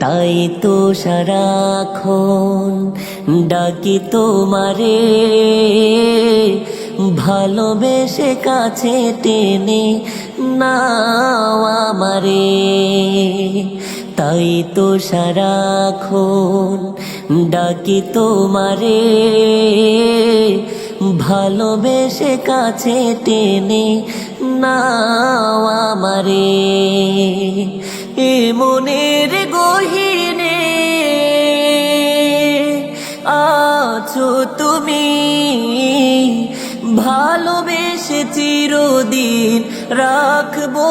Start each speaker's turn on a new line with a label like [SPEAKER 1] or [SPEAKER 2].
[SPEAKER 1] তাই তো সারাক্ষণ ডাকি তোমারে, ভালোবেসে কাছে টেনে নাও আমারে। তাই তো সারাক্ষণ ডাকি তোমারে, ভালোবেসে কাছে টেনে নাও আমারে। এ মনের গহীনে আছো তুমি, ভালোবেসে চিরদিন রাখবো